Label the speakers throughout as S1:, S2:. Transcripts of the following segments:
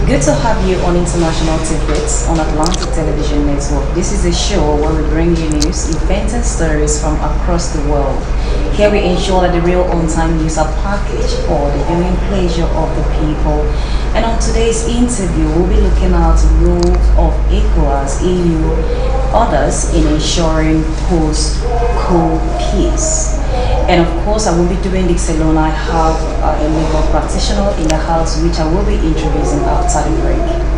S1: Good to have you on International Tit Bits on Atlantic Television Network. This is a show where we bring you news, events, and stories from across the world. Here we ensure that the real on-time news are packaged for the viewing pleasure of the people. And on today's interview, we'll be looking at the role of ECOWAS, EU, others in ensuring post-coup peace. And of course, I won't be doing this alone. I have a legal practitioner in the house, which I will be introducing after the break.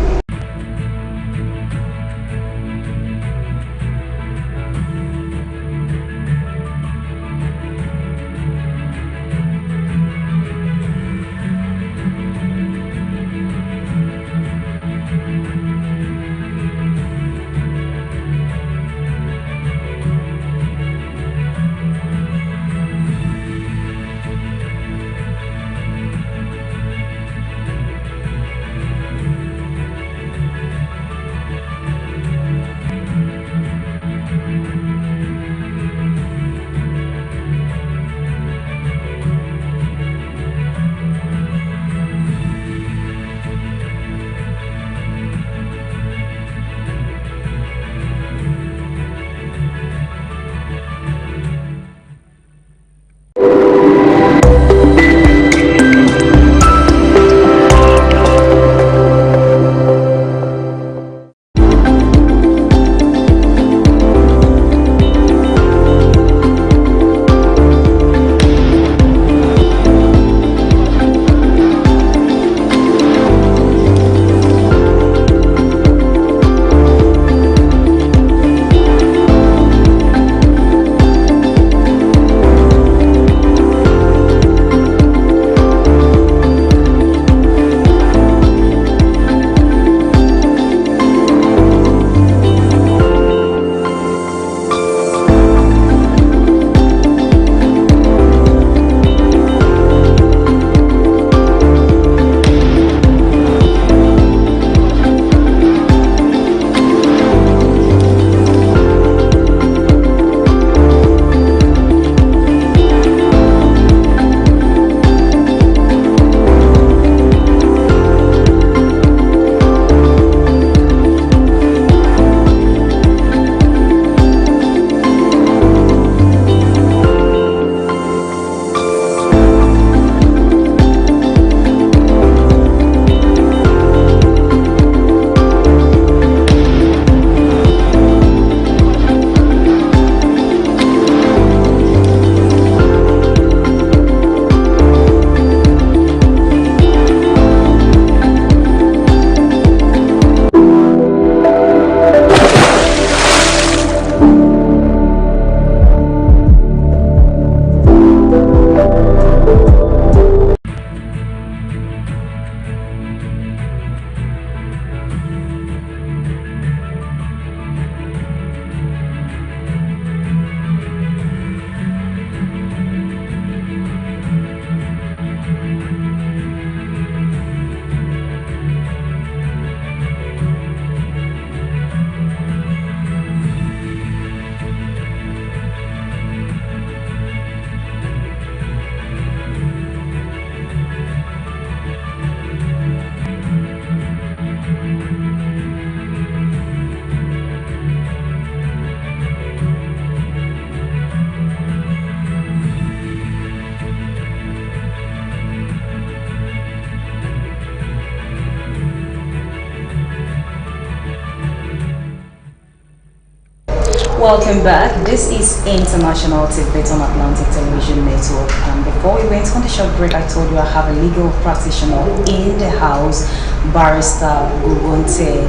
S1: Welcome back. This is International Tit Bits on Atlantic Television Network. And before we went on the short break, I told you I have a legal practitioner in the house, Barrister Gugunte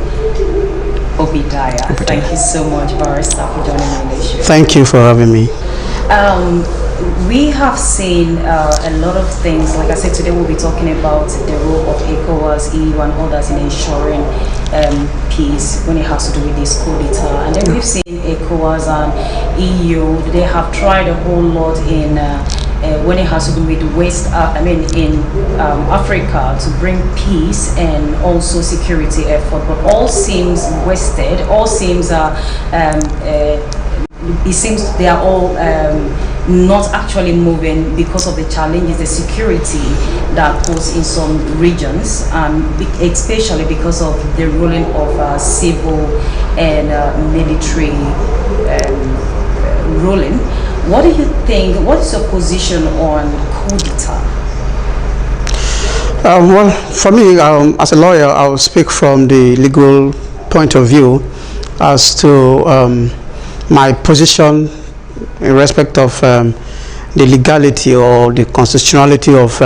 S1: Obidaya. Thank you so much, Barrister, for joining me in the show.
S2: Thank you for having me.
S1: We have seen a lot of things. Like I said, today we'll be talking about the role of ECOWAS, EU, and others in ensuring peace when it has to do with this coup d'etat. And then we've seen ECOWAS and EU. They have tried a whole lot in when it has to do with in Africa to bring peace and also security effort. But all seems wasted. All seems it seems they are all not actually moving because of the challenges, the security that posed in some regions, especially because of the ruling of civil and military ruling. What do you think? What is your position on coup d'etat?
S2: Well, for me, as a lawyer, I will speak from the legal point of view as to my position in respect of the legality or the constitutionality of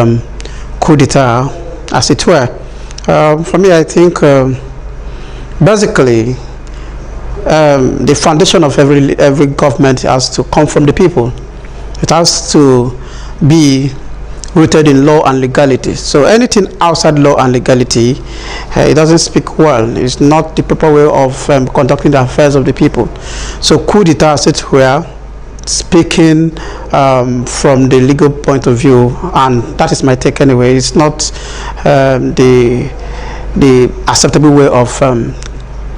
S2: coup d'etat, as it were. For me, I think basically the foundation of every government has to come from the people. It has to be rooted in law and legality. So anything outside law and legality, it doesn't speak well. It's not the proper way of conducting the affairs of the people. So coup d'etat, as it were, speaking from the legal point of view, and that is my take anyway, it's not the acceptable way of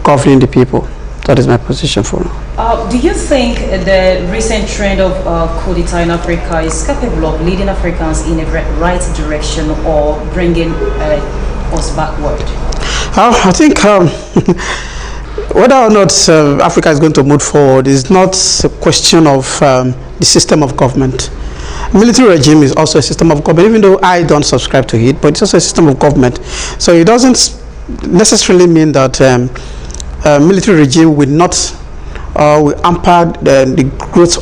S2: governing the people. That is my position for now.
S1: Do you think the recent trend of coup d'etat in Africa is capable of leading Africans in the right direction or bringing us backward?
S2: I think whether or not Africa is going to move forward is not a question of the system of government. Military regime is also a system of government, even though I don't subscribe to it, but it's also a system of government. So it doesn't necessarily mean that military regime will not will hamper the growth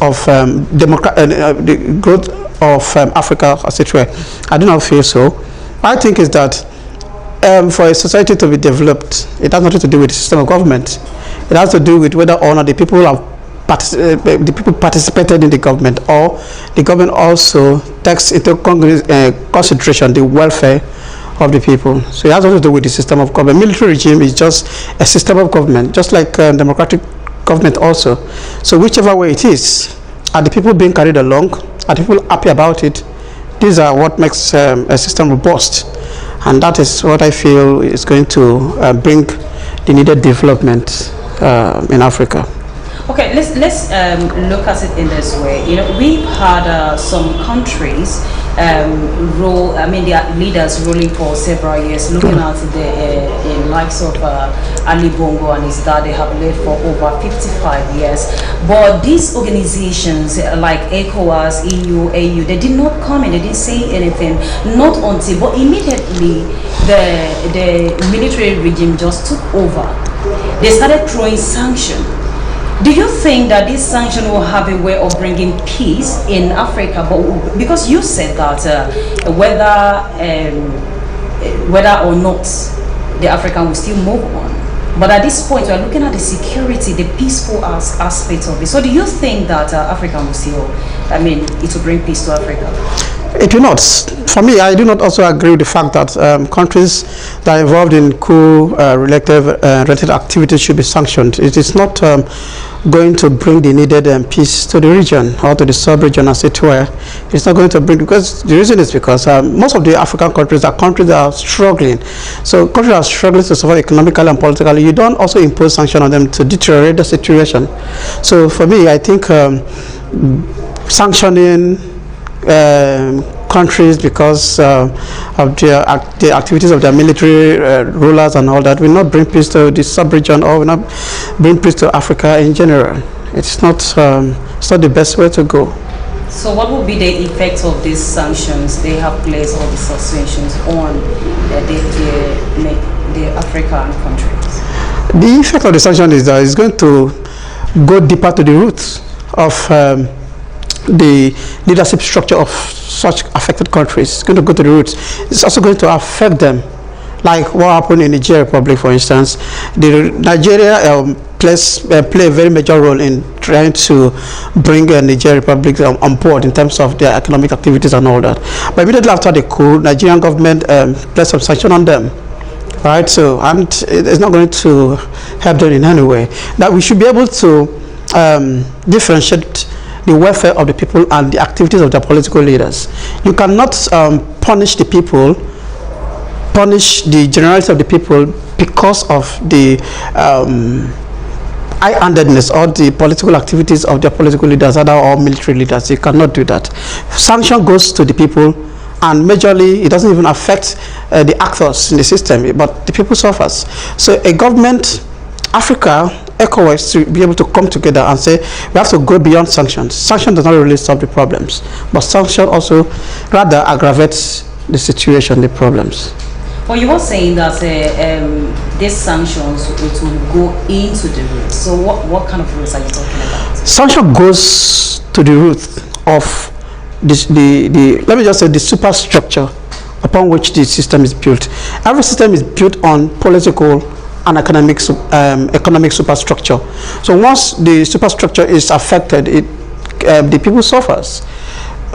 S2: of Africa, as it were. I do not feel so. I think is that for a society to be developed, it has nothing to do with the system of government. It has to do with whether or not the people have participated in the government, or the government also takes into consideration the welfare of the people. So it has nothing to do with the system of government. Military regime is just a system of government, just like democratic government also. So whichever way it is, are the people being carried along? Are the people happy about it? These are what makes a system robust, and that is what I feel is going to bring the needed development in Africa.
S1: Okay, let's look at it in this way. You know, we've had some countries their leaders ruling for several years, looking at the likes of Ali Bongo and his dad. They have led for over 55 years. But these organizations like ECOWAS, EU, AU, they did not come in, they didn't say anything, not until, but immediately the military regime just took over. They started throwing sanctions. Do you think that this sanction will have a way of bringing peace in Africa? But because you said that whether or not the African will still move on, but at this point we are looking at the security, the peaceful aspect of it. So do you think that Africa will still, it will bring peace to Africa?
S2: It will not. For me, I do not also agree with the fact that countries that are involved in coup-related activities should be sanctioned. It is not going to bring the needed peace to the region or to the sub-region, as it were. It's not going to bring, because the reason is because most of the African countries are countries that are struggling. So countries are struggling to survive economically and politically. You don't also impose sanctions on them to deteriorate the situation. So for me, I think sanctioning countries because of the activities of their military rulers and all that will not bring peace to the sub-region, or will not bring peace to Africa in general. It's not the best way to go.
S1: So what will be the effect of these sanctions they have placed, or the suspensions on the African countries?
S2: The effect of the sanction is that it's going to go deeper to the roots of the leadership structure of such affected countries. It's going to go to the roots. It's also going to affect them, like what happened in Nigeria Republic, for instance. Nigeria play a very major role in trying to bring Nigeria Republic on board in terms of their economic activities and all that. But immediately after the coup, Nigerian government placed some sanction on them. Right, so and it's not going to help them in any way. That we should be able to differentiate the welfare of the people and the activities of the political leaders. You cannot punish the people, punish the generality of the people because of the high-handedness or the political activities of their political leaders or military leaders. You cannot do that. Sanction goes to the people, and majorly it doesn't even affect the actors in the system, but the people suffers. So a government, Africa, ECOWAS, to be able to come together and say we have to go beyond sanctions. Sanctions does not really solve the problems, but sanction also rather aggravates the situation, the problems.
S1: Well, you were saying that these sanctions it will go into the roots. So what kind of roots are you talking about?
S2: Sanction goes to the root of the let me just say the superstructure upon which the system is built. Every system is built on political and economic superstructure. So once the superstructure is affected, the people suffers.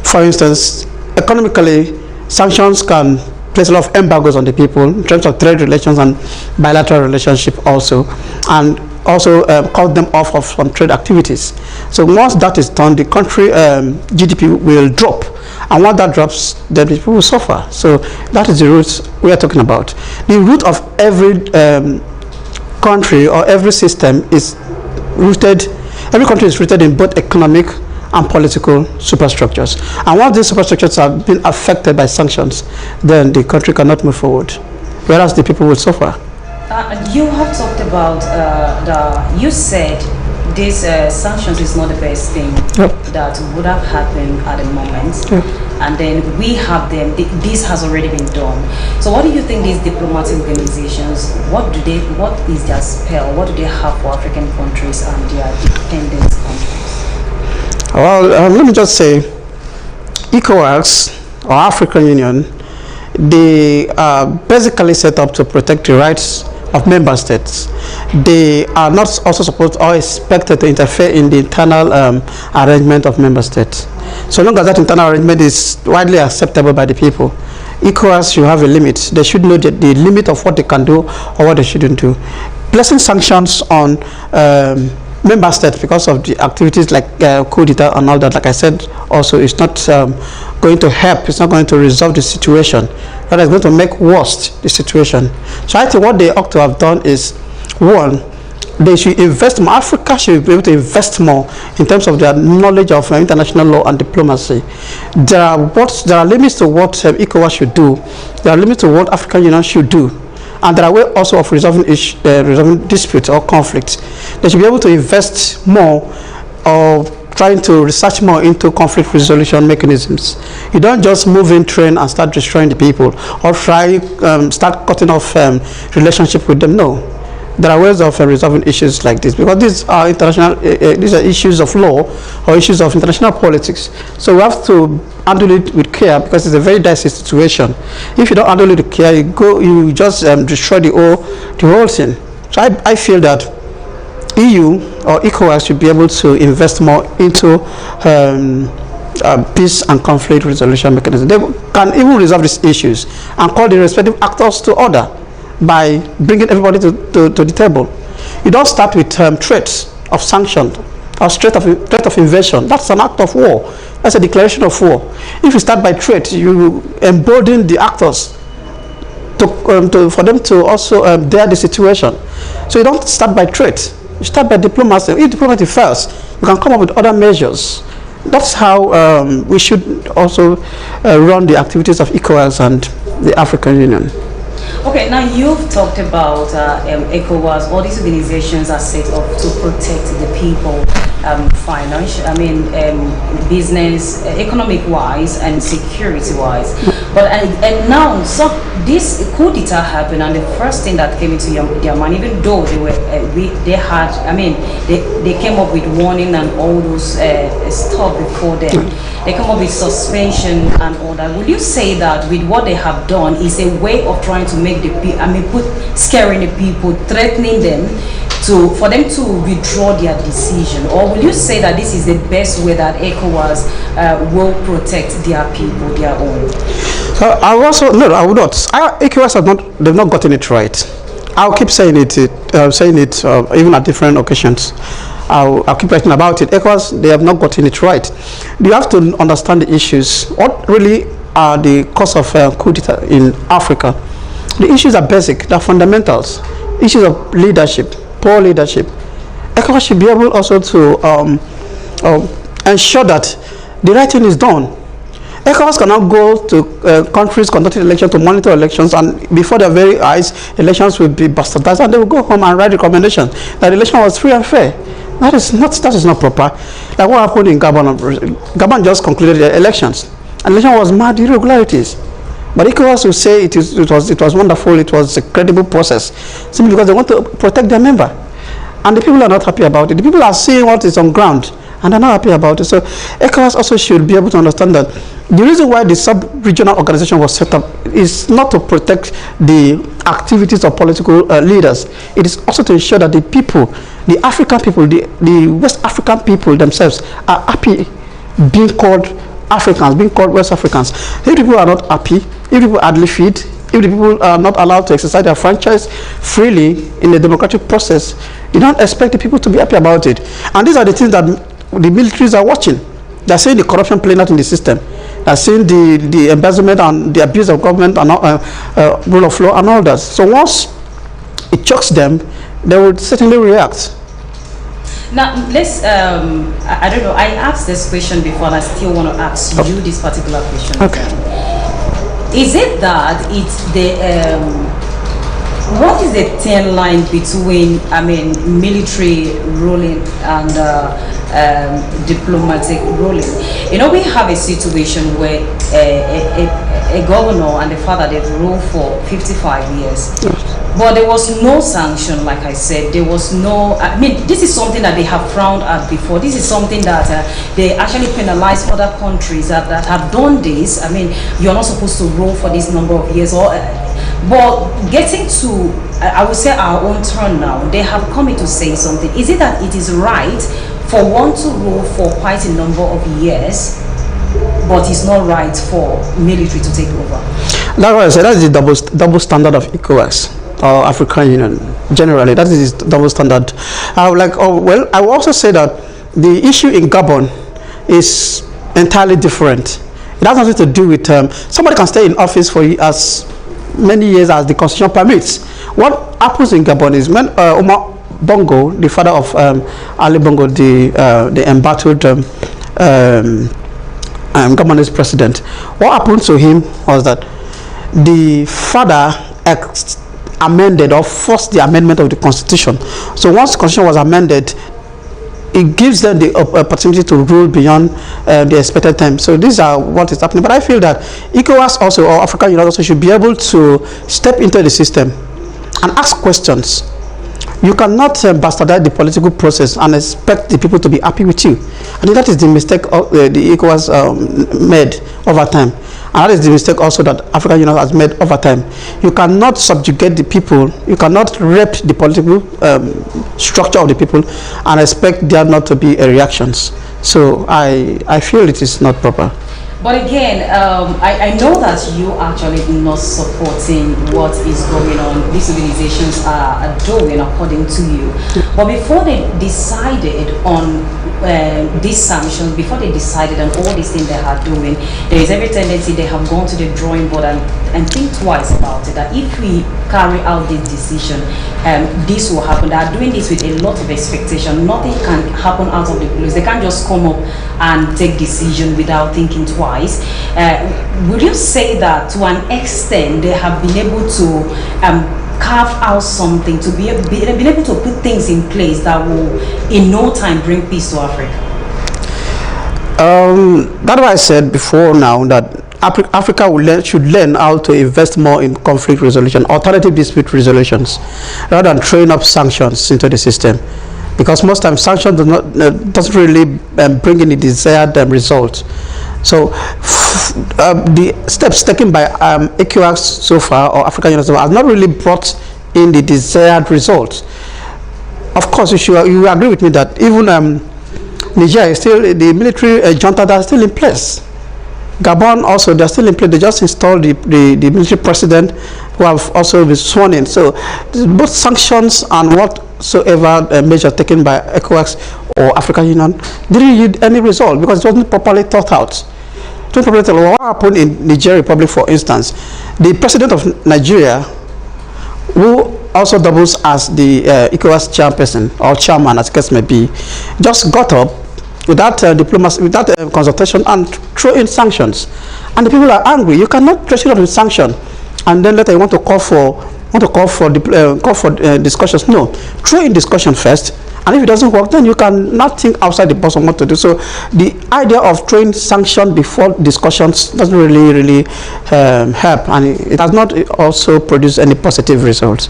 S2: For instance, economically, sanctions can place a lot of embargoes on the people in terms of trade relations and bilateral relationship also, and also cut them off of some trade activities. So once that is done, the country GDP will drop, and once that drops, then the people will suffer. So that is the root we are talking about. The root of every country or every system is rooted, every country is rooted in both economic and political superstructures. And once these superstructures have been affected by sanctions, then the country cannot move forward, whereas the people will suffer.
S1: You have talked about you said this sanctions is not the best thing that would have happened at the moment, and then we have them. This has already been done. So what do you think these diplomatic organizations? What is their spell? What do they have for African countries and their dependent countries?
S2: Well, let me just say, ECOWAS or African Union, they are basically set up to protect the rights of member states. They are not also supposed or expected to interfere in the internal arrangement of member states. So long as that internal arrangement is widely acceptable by the people, ECOWAS should have a limit. They should know the limit of what they can do or what they shouldn't do. Placing sanctions on member states because of the activities like coup d'etat and all that, like I said, also is not going to help. It's not going to resolve the situation. Rather, it's going to make worse the situation. So I think what they ought to have done is, one, they should invest more. Africa should be able to invest more in terms of their knowledge of international law and diplomacy. There are limits to what ECOWAS should do. There are limits to what African Union should do. And there are ways also of resolving disputes or conflicts. They should be able to invest more or trying to research more into conflict resolution mechanisms. You don't just move in train and start destroying the people or start cutting off relationship with them. No. There are ways of resolving issues like this, because these are these are issues of law or issues of international politics. So we have to handle it with care, because it's a very dicey situation. If you don't handle it with care, you just destroy the whole thing. So I feel that EU or ECOWAS should be able to invest more into peace and conflict resolution mechanism. They can even resolve these issues and call the respective actors to order by bringing everybody to the table. You don't start with threats of sanction or threat of invasion. That's an act of war. That's a declaration of war. If you start by threat, you embolden the actors for them to also dare the situation. So you don't start by threat. You start by diplomacy. If diplomacy fails, you can come up with other measures. That's how we should also run the activities of ECOWAS and the African Union.
S1: Okay, now you've talked about ECOWAS. All these organizations are set up to protect the people, business, economic-wise, and security-wise. But and now, so this coup d'etat happened, and the first thing that came into their mind, even though they came up with warning and all those stuff before them. They come up with suspension and all that. Would you say that with what they have done is a way of trying to make the people, scaring the people, threatening them for them to withdraw their decision? Or will you say that this is the best way that ECOWAS will protect their people, their own?
S2: I would not. ECOWAS they've not gotten it right. I'll keep saying it even at different occasions. I'll keep writing about it. ECOWAS, they have not gotten it right. You have to understand the issues. What really are the cause of coup d'etat in Africa? The issues are basic. They're fundamentals. Issues of leadership, poor leadership, ECOWAS should be able also to ensure that the right thing is done. ECOWAS cannot go to countries conducting elections to monitor elections, and before their very eyes, elections will be bastardized, and they will go home and write recommendations that the election was free and fair. That is not proper. Like what happened in Gabon. Gabon just concluded the elections. And the election was mad irregularities. But ECOWAS will say it was wonderful, it was a credible process, simply because they want to protect their member. And the people are not happy about it. The people are seeing what is on ground, and they're not happy about it. So ECOWAS also should be able to understand that the reason why the sub-regional organization was set up is not to protect the activities of political leaders. It is also to ensure that the people, the African people, the West African people themselves are happy being called Africans, being called West Africans. If people are not happy, if people hardly feed, if the people are not allowed to exercise their franchise freely in a democratic process, you don't expect the people to be happy about it. And these are the things that the militaries are watching. They're seeing the corruption playing out in the system. They're seeing the embezzlement and the abuse of government and rule of law and all that. So once it shocks them, they would certainly react.
S1: Now, let's, I don't know, I asked this question before and I still want to ask you this particular question.
S2: Okay.
S1: Is it that it's the, what is the thin line between, military ruling and diplomatic ruling? You know, we have a situation where a governor and a father, they've ruled for 55 years. Yes. But there was no sanction, like I said. There was no, this is something that they have frowned at before. This is something that they actually penalize other countries that have done this. You're not supposed to rule for this number of years. But getting to, I would say, our own turn now, they have come in to say something. Is it that it is right for one to rule for quite a number of years, but it's not right for military to take over?
S2: That's what I said. That is the double standard of ECOWAS. Or African Union generally, that is double standard. I will also say that the issue in Gabon is entirely different. It has nothing to do with somebody can stay in office for as many years as the constitution permits. What happens in Gabon is when Omar Bongo, the father of Ali Bongo, the embattled Gabonese president, what happened to him was that the father amended or forced the amendment of the constitution. So once the constitution was amended, it gives them the opportunity to rule beyond the expected time. So these are what is happening. But I feel that ECOWAS also, or African Union also, should be able to step into the system and ask questions. You cannot bastardize the political process and expect the people to be happy with you. I think that is the mistake the ECOWAS made over time. And that is the mistake also that African Union has made over time. You cannot subjugate the people, you cannot rape the political structure of the people and expect there not to be reactions. So I feel it is not proper.
S1: But again, I know that you actually not supporting what is going on. These organizations are doing according to you. But before they decided on these sanctions, before they decided on all these things they are doing, there is every tendency they have gone to the drawing board and think twice about it. That if we carry out this decision, this will happen. They are doing this with a lot of expectation. Nothing can happen out of the blue. They can't just come up and take decision without thinking twice. Would you say that to an extent they have been able to carve out something, to be able to put things in place that will in no time bring peace to Africa?
S2: That's why I said before now that Africa should learn how to invest more in conflict resolution, alternative dispute resolutions, rather than throwing up sanctions into the system. Because most times sanctions doesn't really bring in the desired result. So the steps taken by ECOWAS so far, or African Union so far, has not really brought in the desired results. Of course, you agree with me that even Niger is still, the military junta that is still in place. Gabon also, they're still in place. They just installed the military president who have also been sworn in. So both sanctions and whatsoever measure taken by ECOWAS or African Union didn't yield any result because it wasn't properly thought out. What happened in Niger Republic, for instance, the president of Nigeria, who also doubles as the ECOWAS chairperson or chairman, as the case may be, just got up without diplomacy, without consultation, and throw in sanctions. And the people are angry. You cannot throw it on sanction, and then later you want to call for discussions. No, throw in discussion first. And if it doesn't work, then you can not think outside the box on what to do. So the idea of throwing sanction before discussions doesn't really help, and it does not also produce any positive results.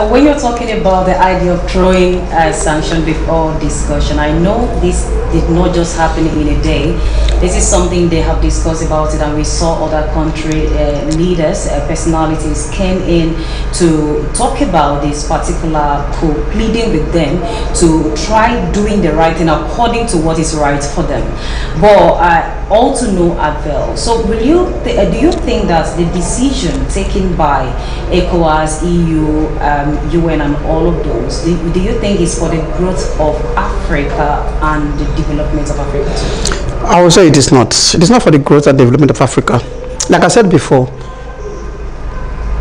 S1: When you're talking about the idea of throwing sanction before discussion, I know this did not just happen in a day. This is something they have discussed about it, and we saw other country leaders, personalities came in to talk about this particular coup, pleading with them to try doing the right thing according to what is right for them. But all to no avail. So will you do you think that the decision taken by ECOWAS, EU, UN and all of those, do you think is for the growth of Africa and the development of Africa too?
S2: I would say it is not. It is not for the growth and development of Africa. Like I said before,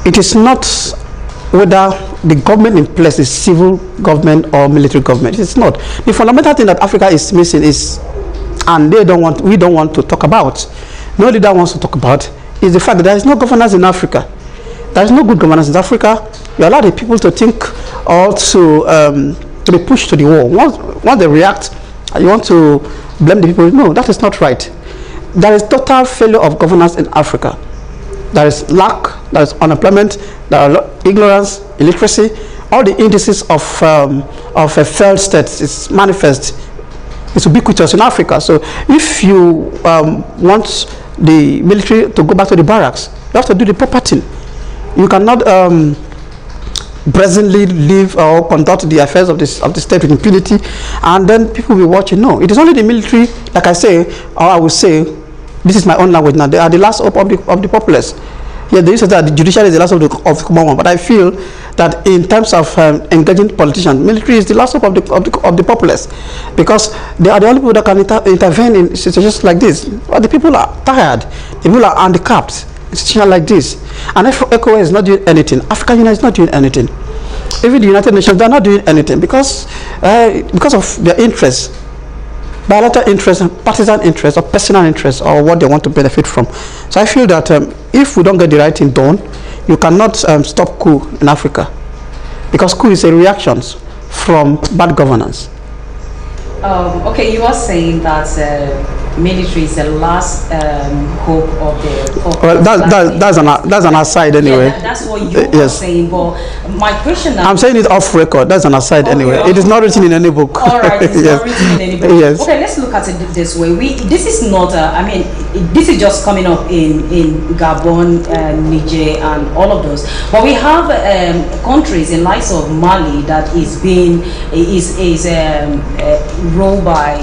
S2: it is not whether the government in place is civil government or military government. It's not. The fundamental thing that Africa is missing is, and we don't want to talk about, no leader wants to talk about, is the fact that there is no governance in Africa. There is no good governance in Africa. You allow the people to think or to be pushed to the wall. Once they react, you want to blame the people. No, that is not right. There is total failure of governance in Africa. There is lack, there is unemployment, there are ignorance, illiteracy. All the indices of a failed state is manifest. It's ubiquitous in Africa. So if you want the military to go back to the barracks, you have to do the proper thing. You cannot brazenly live or conduct the affairs of the state with impunity, and then people will be watching. No, it is only the military, like I say, or I will say, this is my own language now, they are the last hope of the populace. Yeah, they used to say that the judiciary is the last hope of the common one, but I feel that in terms of engaging politicians, military is the last hope of the populace, because they are the only people that can intervene in situations like this. But the people are tired, the people are handicapped in situations like this. And if ECOWAS is not doing anything, African Union is not doing anything. Even the United Nations, they are not doing anything because of their interests, bilateral interests, partisan interests, or personal interests, or what they want to benefit from. So I feel that if we don't get the right thing done, you cannot stop coup in Africa, because coup is a reaction from bad governance.
S1: Okay, you are saying that military is the last hope of the.
S2: Well, that's an aside anyway.
S1: Yeah, that's what you are saying. But my question now,
S2: I'm saying it off record. That's an aside anyway.
S1: Okay.
S2: It is not written in any book.
S1: All right, it's
S2: yes.
S1: not written in any book.
S2: Yes.
S1: Okay, let's look at it this way. This is not. I mean, this is just coming up in Gabon, Niger, and all of those. But we have countries in likes of Mali that is being ruled by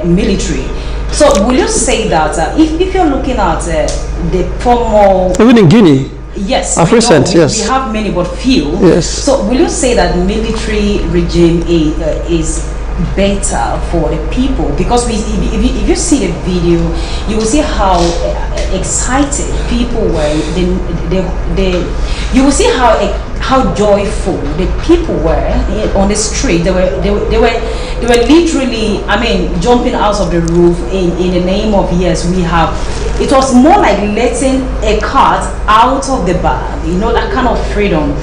S1: military. So will you say that if you're looking at the formal,
S2: even in Guinea,
S1: yes,
S2: yes,
S1: we have many but few.
S2: Yes.
S1: So will you say that military regime is better for the people? Because if you see the video, you will see how excited people were. You will see how joyful the people were on the street. They were literally, I mean, jumping out of the roof in the name of, yes, we have. It was more like letting a cat out of the bag, you know, that kind of freedom.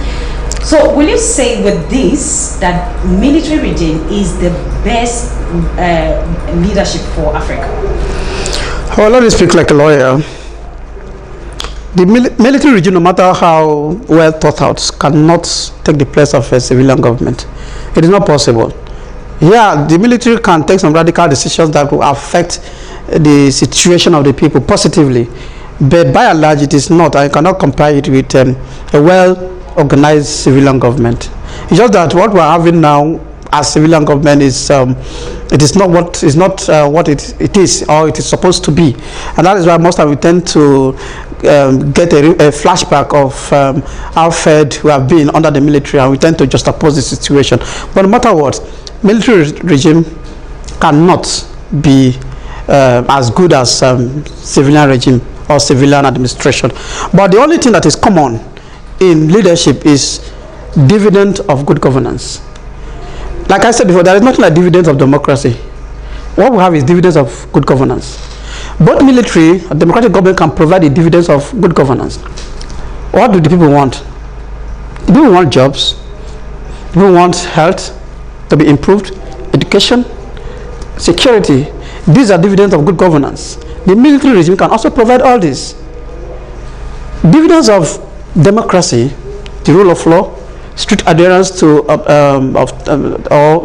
S1: So will you say with this that military regime is the best leadership for Africa?
S2: Well, let me speak like a lawyer. The military regime, no matter how well thought out, cannot take the place of a civilian government. It is not possible. Yeah, the military can take some radical decisions that will affect the situation of the people positively, but by and large, it is not. I cannot compare it with a well-organized civilian government. It's just that what we're having now as civilian government is it is not what it is or it is supposed to be, and that is why most of we tend to get a flashback of how fed we have been under the military, and we tend to juxtapose the situation. But no matter what, military regime cannot be as good as civilian regime or civilian administration. But the only thing that is common in leadership is dividend of good governance. Like I said before, there is nothing like dividends of democracy. What we have is dividends of good governance. Both military and democratic government can provide the dividends of good governance. What do the people want? The people want jobs. People want health to be improved, education, security. These are dividends of good governance. The military regime can also provide all this. Dividends of democracy, the rule of law, strict adherence to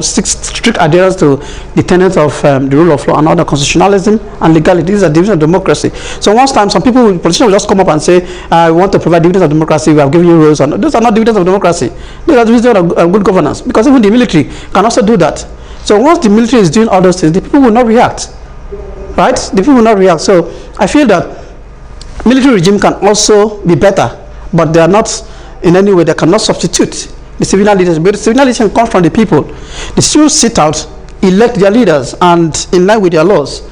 S2: strict adherence to the tenets of the rule of law and other constitutionalism and legality. These are dividends of democracy. So once time, some people, politicians will just come up and say, "I want to provide dividends of democracy. We have given you rules." Those are not dividends of democracy. These are dividends of good governance, because even the military can also do that. So once the military is doing all those things, the people will not react, right? The people will not react. So I feel that military regime can also be better, but they are not. In any way, they cannot substitute the civilian leadership. But the civilian leadership comes from the people. The still sit out, elect their leaders, and in line with their laws.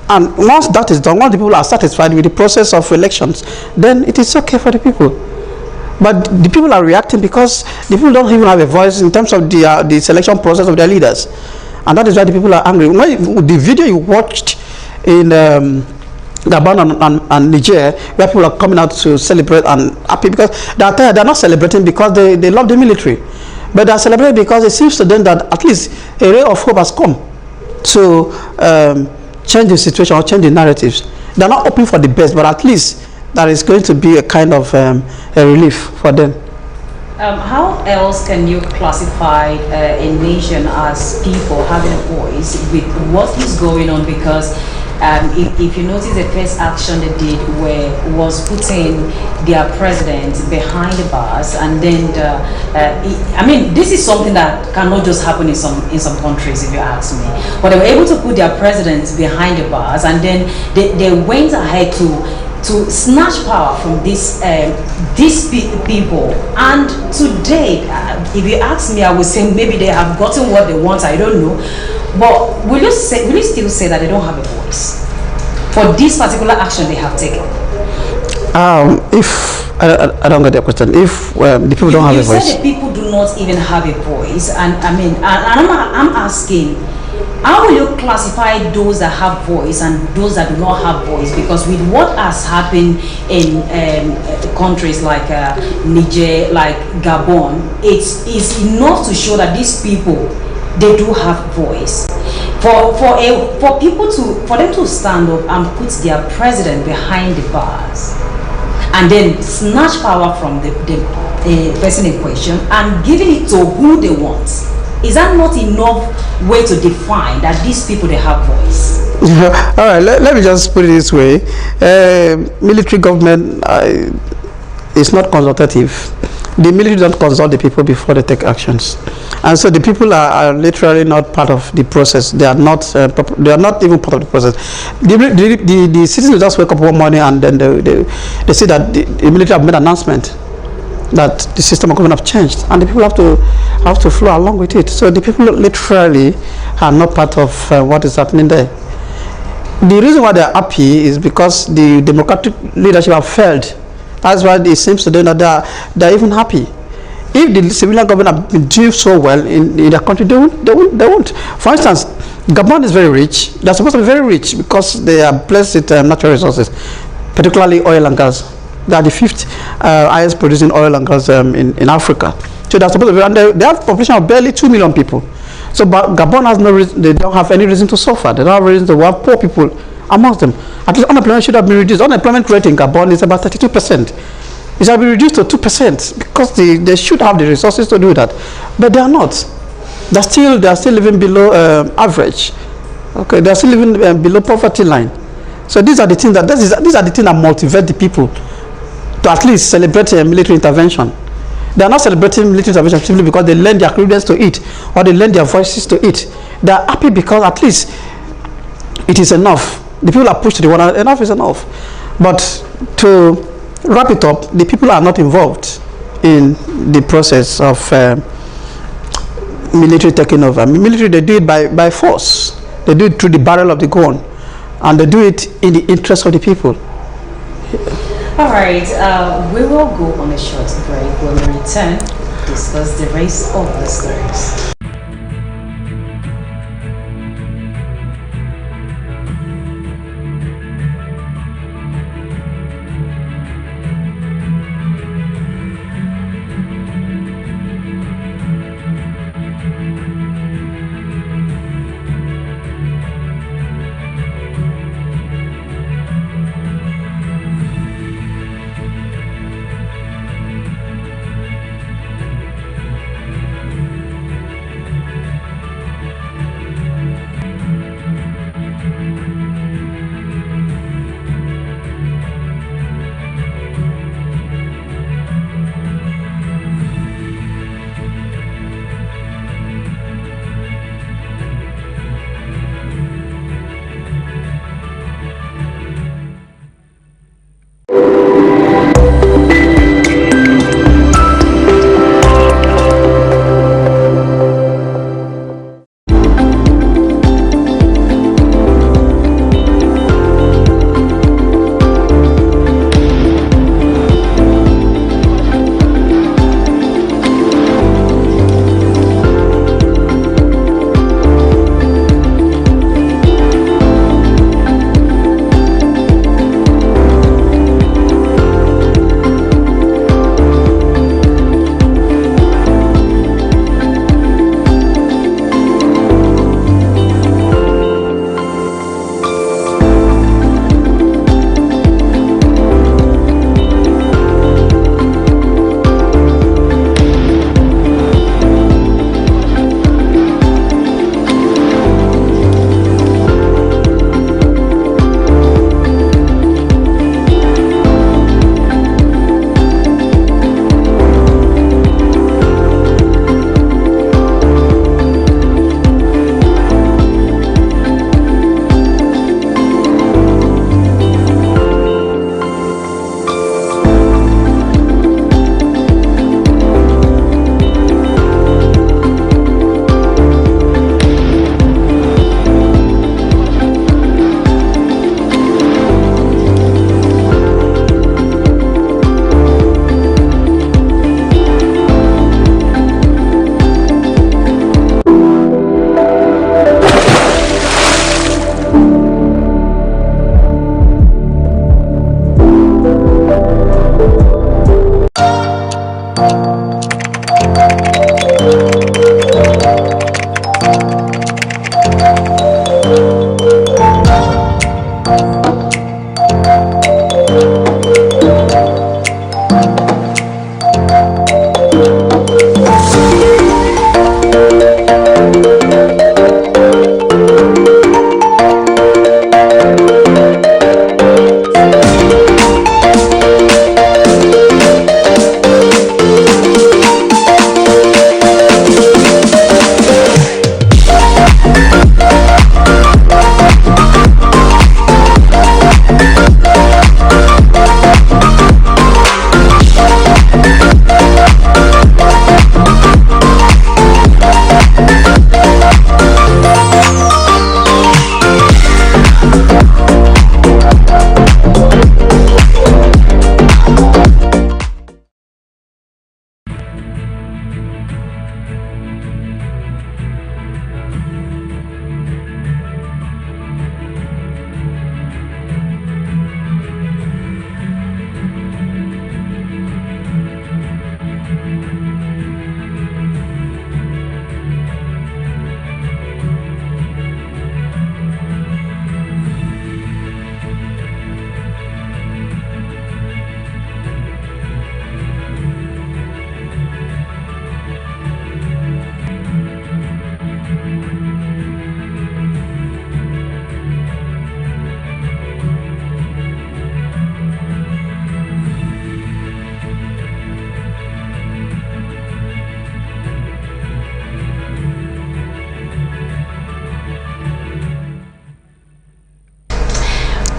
S2: And once that is done, once the people are satisfied with the process of elections, then it is okay for the people. But the people are reacting because the people don't even have a voice in terms of the selection process of their leaders, and that is why the people are angry. When the video you watched in Gabon and Niger, where people are coming out to celebrate and happy, because they are not celebrating because they love the military, but they are celebrating because it seems to them that at least a ray of hope has come to change the situation or change the narratives. They are not hoping for the best, but at least there is going to be a kind of a relief for them.
S1: How else can you classify a nation as people having a voice with what is going on? Because if you notice, the first action they did was putting their president behind the bars, and then I mean, this is something that cannot just happen in some countries, if you ask me. But they were able to put their president behind the bars, and then they went ahead to snatch power from these people. And today, if you ask me, I would say maybe they have gotten what they want. I don't know. But will you still say that they don't have a voice for this particular action they have taken?
S2: If I don't get your question, if the people don't have a voice,
S1: you said the people do not even have a voice, and I mean, I'm asking, how will you classify those that have voice and those that do not have voice? Because with what has happened in countries like Niger, like Gabon, it's enough to show that these people, they do have voice. For them to stand up and put their president behind the bars, and then snatch power from the person in question and giving it to who they want, is that not enough way to define that these people, they have voice?
S2: All right, let me just put it this way. Military government is not consultative. The military don't consult the people before they take actions, and so the people are literally not part of the process. They are not even part of the process. The citizens just wake up one morning and then they see that the military have made an announcement that the system of government have changed, and the people have to flow along with it. So the people literally are not part of what is happening there. The reason why they are happy is because the democratic leadership have failed. That's why it seems to them that they are even happy. If the civilian government have been doing so well in their country, they won't. For instance, Gabon is very rich. They are supposed to be very rich because they are blessed with natural resources, particularly oil and gas. They are the fifth highest producing oil and gas in Africa. So they are supposed to be, and they have a population of barely 2 million people. So Gabon has no reason, they don't have any reason to suffer. They don't have reason to have poor people amongst them. At least unemployment should have been reduced. Unemployment rate in Gabon is about 32%. It should be reduced to 2% because they should have the resources to do that, but they are not. They are still living below average. Okay, they are still living below poverty line. So these are the things that motivate the people to at least celebrate military intervention. They are not celebrating military intervention simply because they lend their credence to it or they lend their voices to it. They are happy because at least it is enough. The people are pushed to the water. Enough is enough. But to wrap it up, the people are not involved in the process of military taking over. I mean, military, they do it by force. They do it through the barrel of the gun, and they do it in the interest of the people.
S1: All right, we will go on a short break. When we return, discuss the rest of the stories.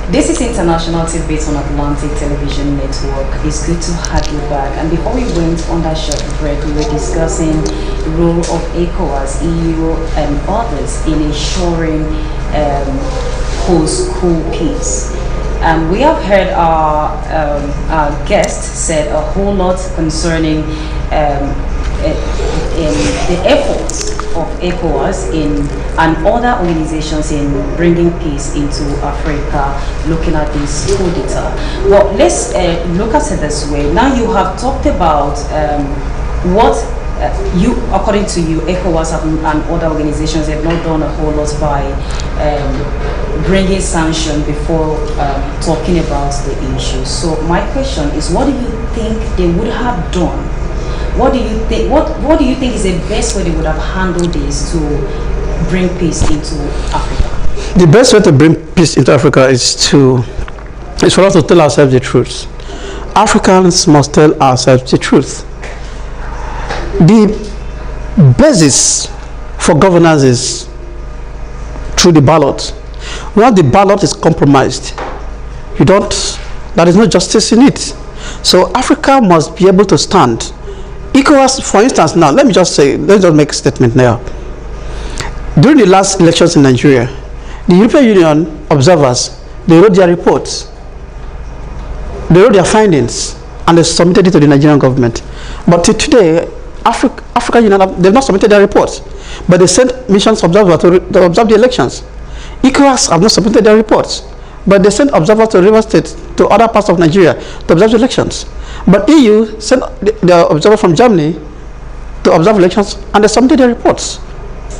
S1: This is International Tit Bits on Atlantic Television Network. It's good to have you back. And before we went on that short break, we were discussing the role of ECOWAS, EU, and others in ensuring post-school peace. And we have heard our guest said a whole lot concerning in the efforts of ECOWAS and other organizations in bringing peace into Africa, looking at this coup d'etat. But let's look at it this way. Now you have talked about what according to you, ECOWAS and other organizations have not done a whole lot by bringing sanction before talking about the issues. So my question is, what do you think they would have done? What do you think? What do you think is the best way they would have handled this to bring peace into Africa?
S2: The best way to bring peace into Africa is for us to tell ourselves the truth. Africans must tell ourselves the truth. The basis for governance is through the ballot. Once the ballot is compromised, there is no justice in it. So Africa must be able to stand. ECOWAS, for instance, now let's just make a statement now. During the last elections in Nigeria, the European Union observers, they wrote their reports, they wrote their findings, and they submitted it to the Nigerian government. But today, African Union, they've not submitted their reports, but they sent missions observers to observe the elections. ECOWAS have not submitted their reports, but they sent observers to River State, to other parts of Nigeria to observe the elections. But EU sent the observer from Germany to observe elections, and they submitted their reports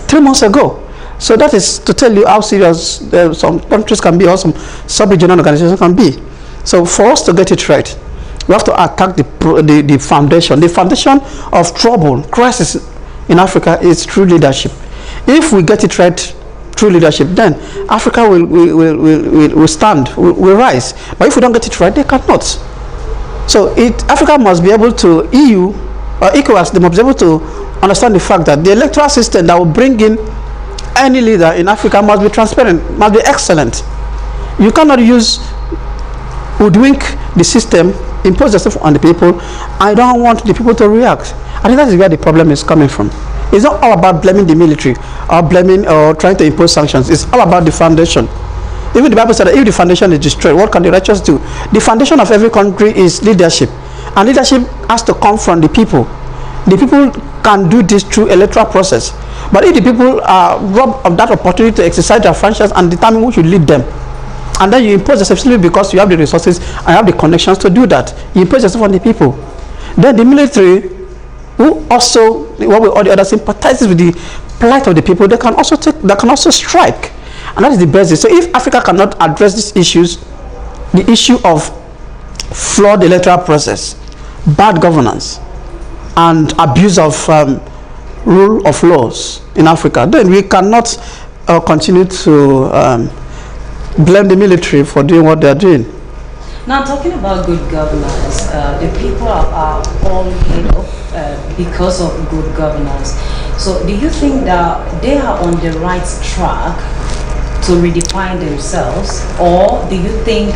S2: 3 months ago. So that is to tell you how serious some countries can be, or some sub-regional organizations can be. So for us to get it right, we have to attack the foundation. The foundation of trouble, crisis in Africa is true leadership. If we get it right, true leadership, then Africa will stand, will rise. But if we don't get it right, they cannot. So Africa must be able to, EU or ECOWAS, they must be able to understand the fact that the electoral system that will bring in any leader in Africa must be transparent, must be excellent. You cannot hoodwink the system, impose yourself on the people. I don't want the people to react. I think that is where the problem is coming from. It's not all about blaming the military or trying to impose sanctions. It's all about the foundation. Even the Bible said that if the foundation is destroyed, what can the righteous do? The foundation of every country is leadership. And leadership has to come from the people. The people can do this through electoral process. But if the people are robbed of that opportunity to exercise their franchise and determine who should lead them, and then you impose yourself simply because you have the resources and have the connections to do that, you impose yourself on the people. Then the military, who also, what we all the others, sympathizes with the plight of the people, they can also strike. And that is the basis. So if Africa cannot address these issues, the issue of flawed electoral process, bad governance, and abuse of rule of laws in Africa, then we cannot continue to blame the military for doing what they are doing.
S1: Now, talking about good governance, the people are all made up because of good governance. So do you think that they are on the right track to redefine themselves, or do you think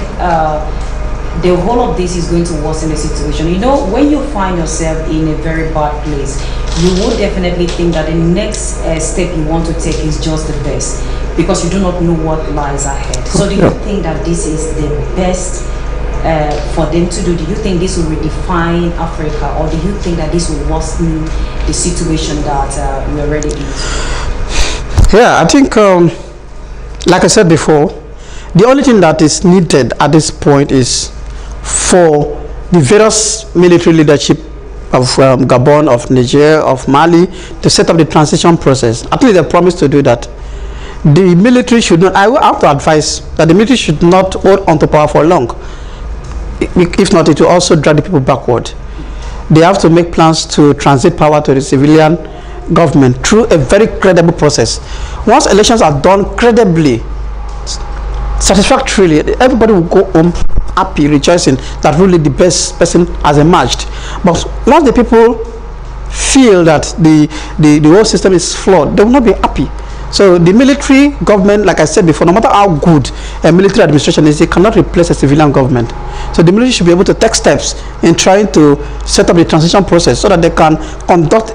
S1: the whole of this is going to worsen the situation? You know, when you find yourself in a very bad place, you would definitely think that the next step you want to take is just the best, because you do not know what lies ahead. So do you think that this is the best for them to do? Do you think this will redefine Africa, or do you think that this will worsen the situation that we're already in?
S2: Yeah, I think, like I said before, the only thing that is needed at this point is for the various military leadership of Gabon, of Niger, of Mali to set up the transition process. At least they promised to do that. The military should not, I have to advise that the military should not hold on to power for long. If not, it will also drag the people backward. They have to make plans to transit power to the civilian government through a very credible process. Once elections are done credibly, satisfactorily, everybody will go home happy, rejoicing that really the best person has emerged. But once the people feel that the whole system is flawed, they will not be happy. So the military government, like I said before, no matter how good a military administration is, it cannot replace a civilian government. So the military should be able to take steps in trying to set up the transition process so that they can conduct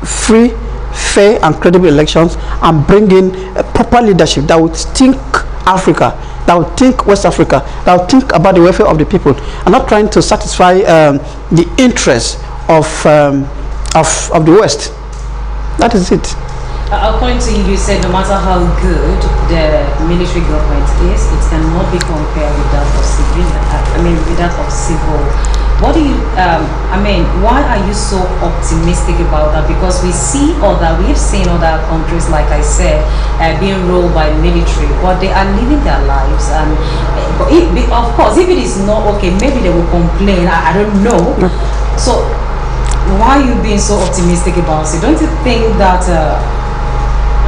S2: free, fair and credible elections and bring in a proper leadership that would think Africa that will think West Africa, that will think about the welfare of the people, and not trying to satisfy the interests of the West. That is it.
S1: According to you, you said no matter how good the military government is, it cannot be compared with that of civil. With that of civil. What do you? Why are you so optimistic about that? Because we've seen other countries, like I said, being ruled by military, but they are living their lives. And of course, if it is not okay, maybe they will complain. I don't know. So why are you being so optimistic about it? Don't you think that?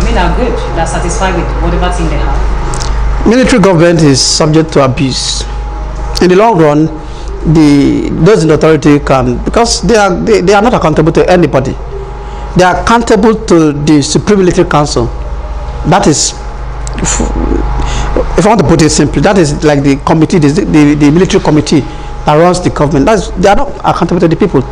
S1: Are good. They're satisfied with whatever thing they have.
S2: Military government is subject to abuse. In the long run, those in authority can, because they are not accountable to anybody. They are accountable to the Supreme Military Council. That is, if I want to put it simply, that is like the committee, the military committee that runs the government. They are not accountable to the people.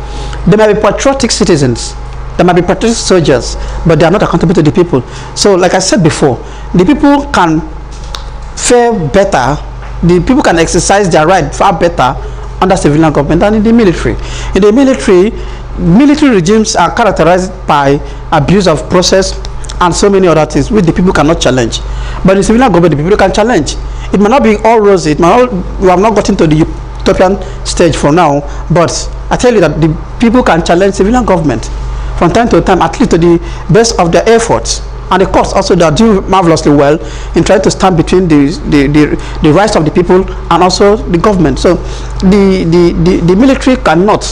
S2: They may be patriotic citizens. There might be patriotic soldiers, but they are not accountable to the people. So, like I said before, the people can fare better, the people can exercise their right far better under civilian government than in the military. In the military regimes are characterized by abuse of process and so many other things which the people cannot challenge. But in civilian government, the people can challenge. It may not be all rosy. We have not gotten to the utopian stage for now, but I tell you that the people can challenge civilian government from time to time, at least to the best of their efforts. And of course, also they are doing marvelously well in trying to stand between the rights of the people and also the government. So the military cannot,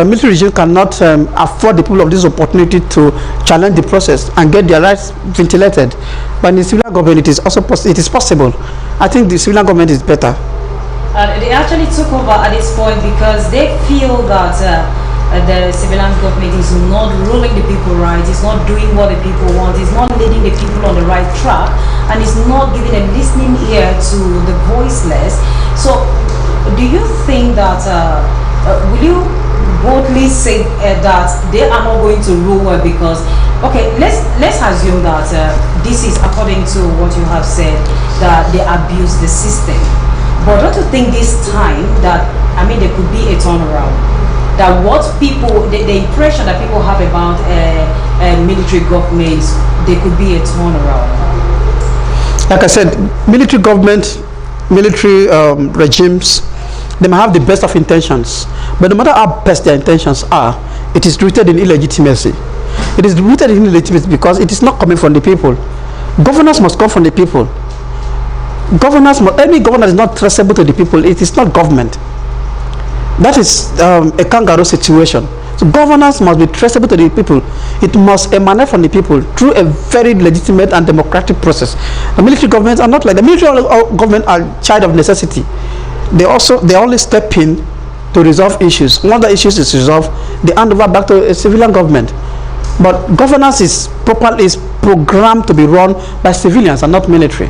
S2: military regime cannot afford the people of this opportunity to challenge the process and get their rights ventilated. But in the civilian government, it is also possible. I think the civilian government is better.
S1: They actually took over at this point because they feel that the civilian government is not ruling the people right, it's not doing what the people want, it's not leading the people on the right track, and it's not giving a listening ear to the voiceless. So do you think that, will you boldly say that they are not going to rule well? Because, okay, let's assume that this is according to what you have said, that they abuse the system. But don't you think this time that, there could be a turnaround? That what people, the impression that people have about military governments, there could be a turnaround.
S2: Like I said, military government, military regimes, they may have the best of intentions, but no matter how best their intentions are, it is rooted in illegitimacy. It is rooted in illegitimacy because it is not coming from the people. Governance must come from the people. Any governor is not traceable to the people. It is not government. That is a kangaroo situation. So governance must be traceable to the people. It must emanate from the people through a very legitimate and democratic process. The military governments are not like the military government are child of necessity. They only step in to resolve issues. Once the issues is resolved, they hand over back to a civilian government. But governance is programmed to be run by civilians and not military.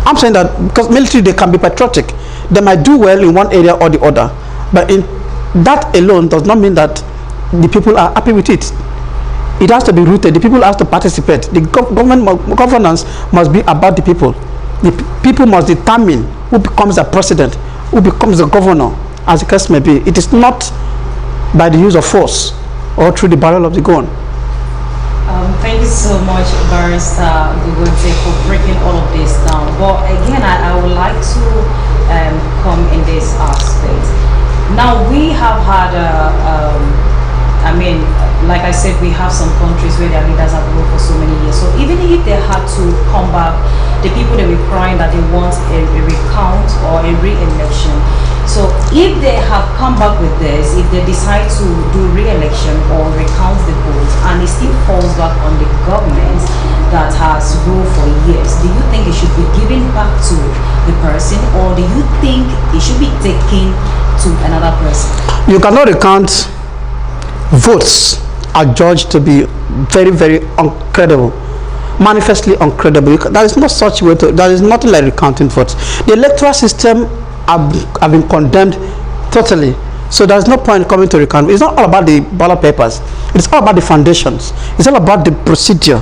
S2: I'm saying that because military, they can be patriotic. They might do well in one area or the other. But in that alone does not mean that the people are happy with it. It has to be rooted. The people have to participate. The governance must be about the people. The people must determine who becomes the president, who becomes the governor, as the case may be. It is not by the use of force or through the barrel of the gun.
S1: Thank you so much, Barrister Gugote, for breaking all of this down. But again, I would like to come in this aspect. Now, we have had, like I said, we have some countries where their leaders have ruled for so many years. So even if they had to come back, the people, they were crying that they want a recount or a re-election. So if they have come back with this, if they decide to do re-election or recount the votes, and it still falls back on the government that has ruled for years, do you think it should be given back to the person, or do you think it should be taken to another person?
S2: You cannot recount votes are judged to be very, very uncredible, manifestly uncredible. There is no such way to, there is nothing like recounting votes. The electoral system have been condemned totally. So there's no point coming to recount. It's not all about the ballot papers. It's all about the foundations. It's all about the procedure.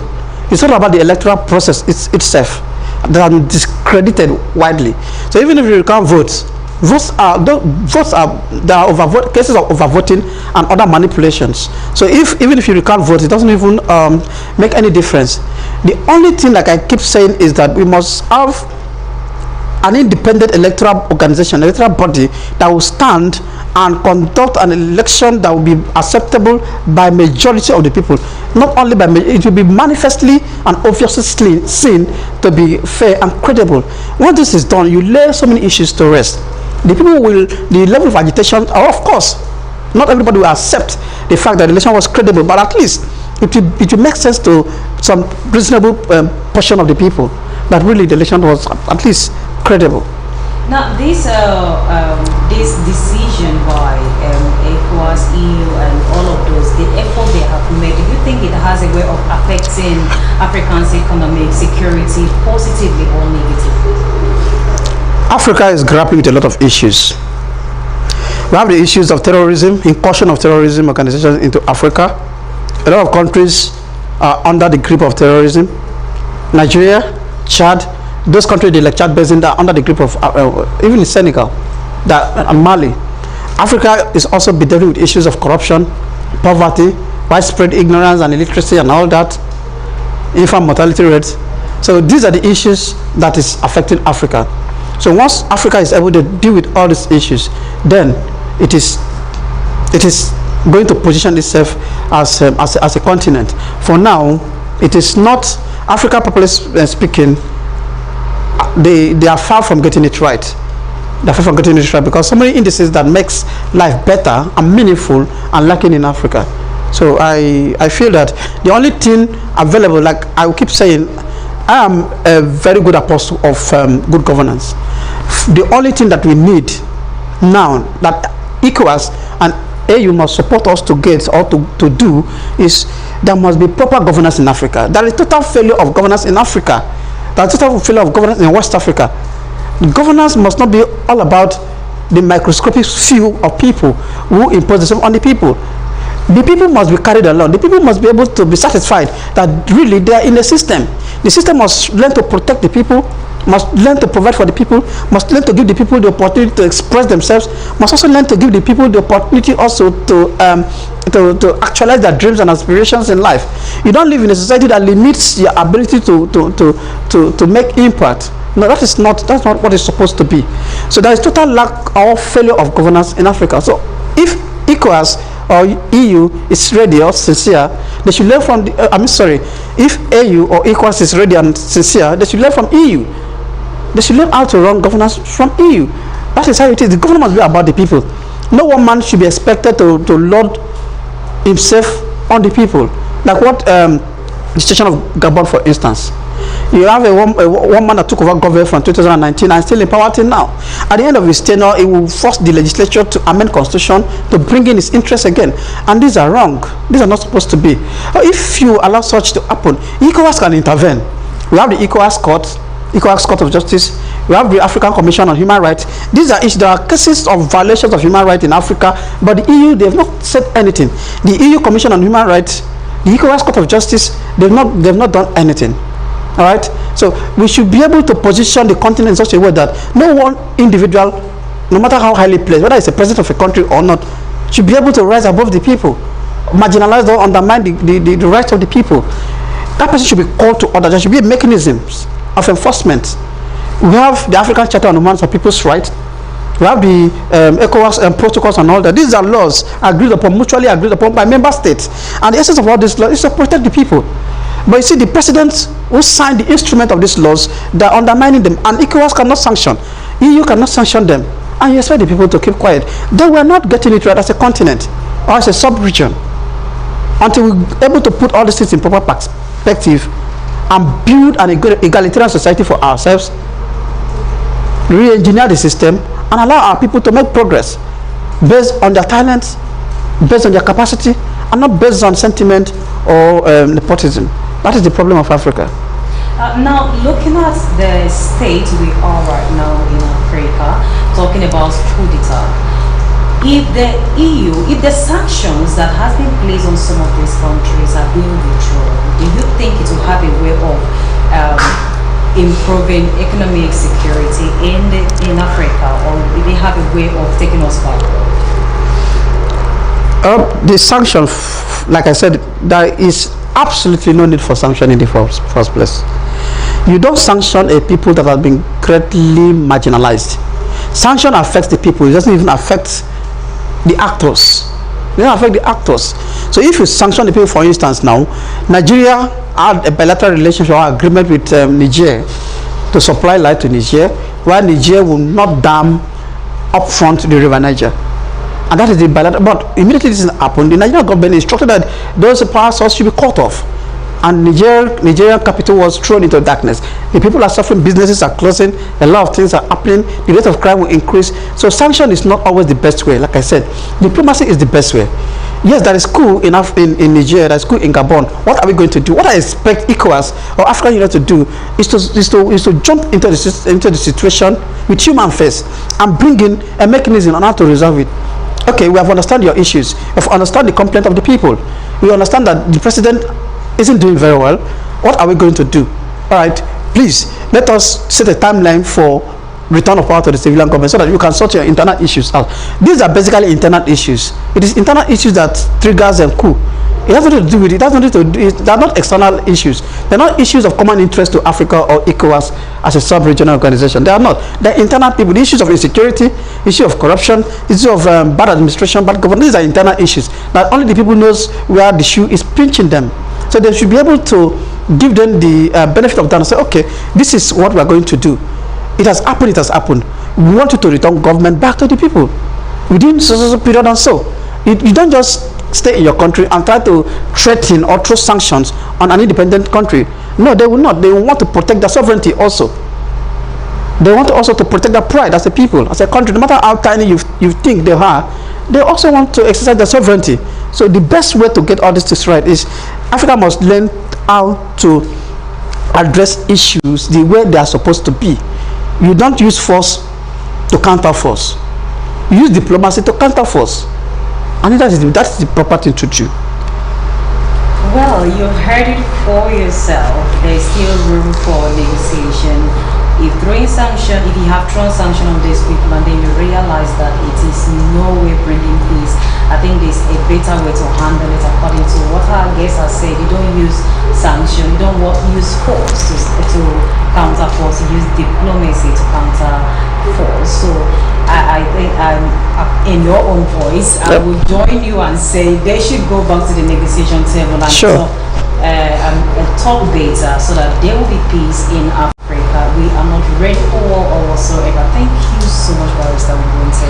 S2: It's all about the electoral process itself. that are discredited widely. So even if you recount votes, there are cases of overvoting and other manipulations. So even if you recount votes, it doesn't even make any difference. The only thing, like I keep saying, is that we must have an independent electoral organization, electoral body that will stand and conduct an election that will be acceptable by majority of the people. Not only by it will be manifestly and obviously seen to be fair and credible. Once this is done, you lay so many issues to rest. The people will, the level of agitation, of course, not everybody will accept the fact that the election was credible, but at least it will make sense to some reasonable portion of the people that really the election was at least credible.
S1: Now, this decision by ECOWAS, EU, and all of those, the effort they have made, do you think it has a way of affecting Africa's economic security positively or negatively?
S2: Africa is grappling with a lot of issues. We have the issues of terrorism, incursion of terrorism organizations into Africa. A lot of countries are under the grip of terrorism. Nigeria, Chad, those countries like Chad Basin are under the grip of even in Senegal, and Mali. Africa is also dealing with issues of corruption, poverty, widespread ignorance and illiteracy and all that, infant mortality rates. So these are the issues that is affecting Africa. So once Africa is able to deal with all these issues, then it is going to position itself as a continent. For now, it is not Africa, properly speaking. They are far from getting it right. They're far from getting it right because so many indices that makes life better and meaningful are lacking in Africa. So I feel that the only thing available, like I will keep saying, I am a very good apostle of good governance. The only thing that we need now that ECOWAS and AU must support us to get or to do is there must be proper governance in Africa. There is total failure of governance in Africa. There is total failure of governance in West Africa. Governance must not be all about the microscopic few of people who impose themselves on the people. The people must be carried along. The people must be able to be satisfied that really they are in the system. The system must learn to protect the people, must learn to provide for the people, must learn to give the people the opportunity to express themselves, must also learn to give the people the opportunity also to actualize their dreams and aspirations in life. You don't live in a society that limits your ability to make impact. No, that's not what it's supposed to be. So there is total lack or failure of governance in Africa. So if ECOWAS or EU is ready or sincere, they should learn from if AU or ECOWAS is ready and sincere, they should learn from EU. They should learn how to run governance from EU. That is how it is. The government must be about the people. No one man should be expected to lord himself on the people. Like what the situation of Gabon, for instance. You have a one man that took over government from 2019 and still in power till now. At the end of his tenure, it will force the legislature to amend constitution to bring in his interests again. And these are wrong. These are not supposed to be. If you allow such to happen, ECOWAS can intervene. We have the ECOWAS Court of Justice. We have the African Commission on Human Rights. These are issues. There are cases of violations of human rights in Africa, but the EU, they have not said anything. The EU Commission on Human Rights, the ECOWAS Court of Justice, they've not done anything. All right, so we should be able to position the continent in such a way that no one individual, no matter how highly placed, whether it's a president of a country or not, should be able to rise above the people, marginalize or undermine the rights of the people. That person should be called to order. There should be mechanisms of enforcement. We have the African Charter on Human and People's Rights. We have the ECOWAS protocols and all that. These are laws mutually agreed upon by member states. And the essence of all these laws is to protect the people. But you see, the presidents who signed the instrument of these laws, they're undermining them, and ECOWAS cannot sanction, EU cannot sanction them, and you expect the people to keep quiet. They were not getting it right as a continent or as a sub-region until we're able to put all these things in proper perspective and build an egalitarian society for ourselves, re-engineer the system, and allow our people to make progress based on their talents, based on their capacity, and not based on sentiment or nepotism. That is the problem of Africa.
S1: Now, looking at the state we are right now in Africa, talking about coup d'etat, if the EU, if the sanctions that have been placed on some of these countries are being withdrawn, do you think it will have a way of improving economic security in Africa, or do they have a way of taking us back?
S2: The sanction, like I said, there is absolutely no need for sanction in the first place. You don't sanction a people that have been greatly marginalized. Sanction affects the people. It doesn't even affect the actors. It doesn't affect the actors. So if you sanction the people, for instance, now Nigeria had a bilateral relationship or agreement with Niger to supply light to Niger, while Niger will not dam upfront the river Niger. And that is the bilateral. But immediately this happened, the Nigerian government instructed that those power sources should be cut off. And Nigerian capital was thrown into darkness. The people are suffering, businesses are closing, a lot of things are happening, the rate of crime will increase. So sanction is not always the best way. Like I said, diplomacy is the best way. Yes, that is cool enough in Nigeria, that's cool in Gabon. What are we going to do? What I expect ECOWAS or African Union to do is to jump into the situation with human face and bring in a mechanism on how to resolve it. Okay, we have understand your issues. We have understand the complaint of the people. We understand that the president isn't doing very well. What are we going to do? All right, please let us set a timeline for return of power to the civilian government so that you can sort your internal issues out. These are basically internal issues. It is internal issues that triggers a coup. It has nothing to do with it. It has nothing to do. They are not external issues. They are not issues of common interest to Africa or ECOWAS as a sub-regional organization. They are not. They are internal people. The issues of insecurity, issue of corruption, issue of bad administration, bad governance. These are internal issues. Not only the people knows where the shoe is pinching them. So they should be able to give them the benefit of that and say, okay, this is what we are going to do. It has happened. It has happened. We want you to return government back to the people within so period and so. You don't just stay in your country and try to threaten or throw sanctions on an independent country. No, they will not. They want to protect their sovereignty also. They want also to protect their pride as a people, as a country. No matter how tiny you think they are, they also want to exercise their sovereignty. So the best way to get all this things right is Africa must learn how to address issues the way they are supposed to be. You don't use force to counter force. You use diplomacy to counter force. And that's the proper thing to do.
S1: Well, you heard it for yourself. There's still room for negotiation. If you have thrown sanction on these people and then you realize that it is no way bringing peace, I think there's a better way to handle it according to what our guests have said. You don't use sanction, you don't use force to counter force, you use diplomacy to counter force. So I think in your own voice, I will join you and say they should go back to the negotiation table and talk better so that there will be peace in Africa. We are not ready for war or whatsoever. Thank you so much, Barrister Wunte,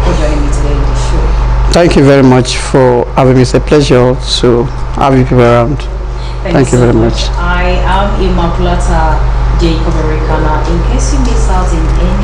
S1: for joining me today in the show.
S2: Thank you very much for having me. It's a pleasure to have you people around. Thank you very much.
S1: I am Immaculata Jacob Ericana. In case you miss out in any